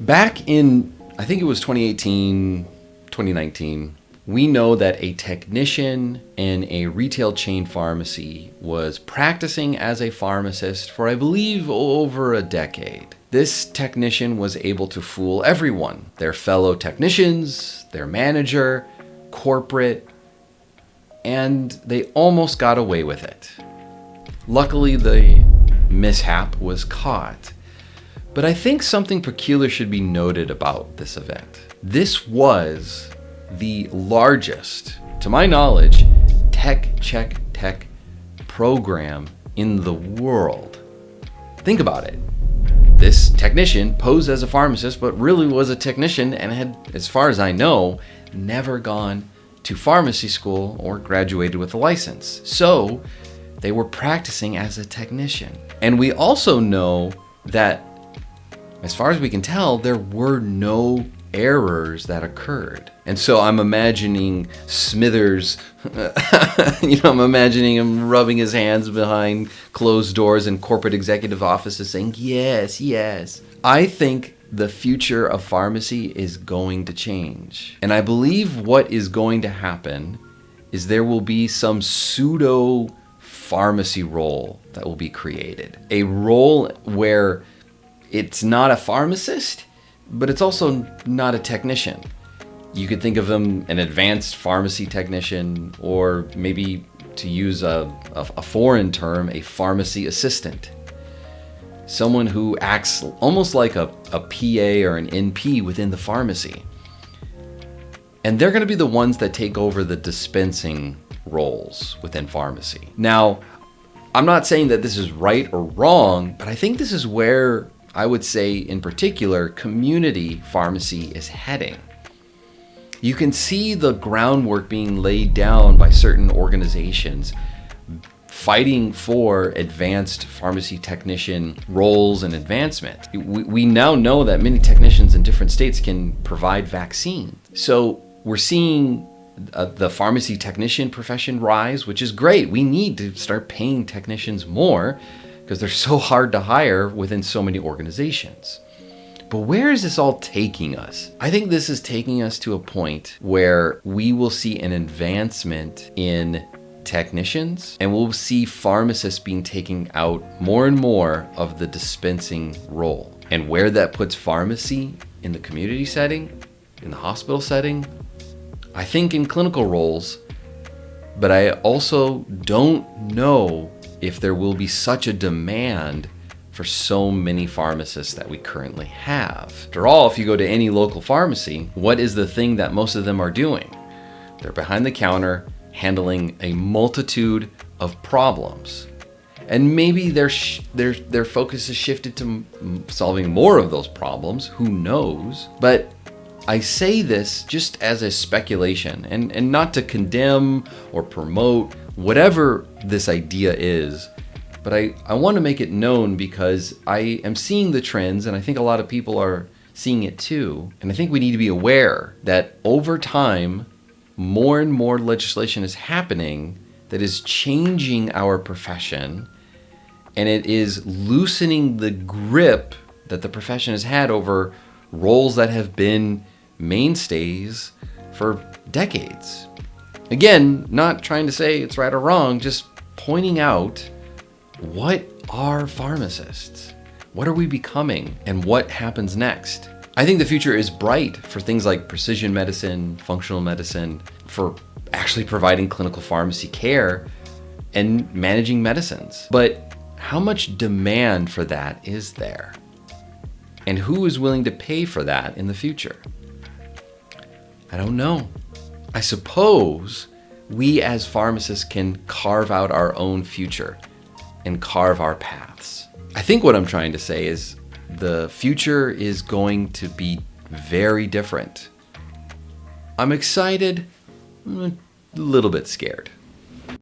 Back in, I think it was 2018, 2019, we know that a technician in a retail chain pharmacy was practicing as a pharmacist for, I believe, over a decade. This technician was able to fool everyone, their fellow technicians, their manager, corporate, and they almost got away with it. Luckily, the mishap was caught. But I think something peculiar should be noted about this event. This was the largest, to my knowledge, tech program in the world. Think about it. This technician posed as a pharmacist, but really was a technician and had, as far as I know, never gone to pharmacy school or graduated with a license. So they were practicing as a technician. And we also know that, as far as we can tell, there were no errors that occurred. And so I'm imagining Smithers, I'm imagining him rubbing his hands behind closed doors in corporate executive offices saying, yes, yes. I think the future of pharmacy is going to change. And I believe what is going to happen is there will be some pseudo pharmacy role that will be created. A role where it's not a pharmacist, but it's also not a technician. You could think of them an advanced pharmacy technician, or maybe, to use a foreign term, a pharmacy assistant. Someone who acts almost like a PA or an NP within the pharmacy. And they're going to be the ones that take over the dispensing roles within pharmacy. Now, I'm not saying that this is right or wrong, but I think this is where I would say, in particular, community pharmacy is heading. You can see the groundwork being laid down by certain organizations fighting for advanced pharmacy technician roles and advancement. We now know that many technicians in different states can provide vaccines. So we're seeing the pharmacy technician profession rise, which is great. We need to start paying technicians more because they're so hard to hire within so many organizations. But where is this all taking us? I think this is taking us to a point where we will see an advancement in technicians, and we'll see pharmacists being taken out more and more of the dispensing role. And where that puts pharmacy in the community setting, in the hospital setting, I think in clinical roles, but I also don't know if there will be such a demand for so many pharmacists that we currently have. After all, if you go to any local pharmacy, what is the thing that most of them are doing? They're behind the counter handling a multitude of problems. And maybe their focus is shifted to solving more of those problems, who knows? But I say this just as a speculation and not to condemn or promote whatever this idea is, but I want to make it known because I am seeing the trends, and I think a lot of people are seeing it too. And I think we need to be aware that over time, more and more legislation is happening that is changing our profession, and it is loosening the grip that the profession has had over roles that have been mainstays for decades. Again, not trying to say it's right or wrong, just pointing out, what are pharmacists? What are we becoming? And what happens next? I think the future is bright for things like precision medicine, functional medicine, for actually providing clinical pharmacy care and managing medicines. But how much demand for that is there? And who is willing to pay for that in the future? I don't know. I suppose we as pharmacists can carve out our own future and carve our paths. I think what I'm trying to say is the future is going to be very different. I'm excited, a little bit scared.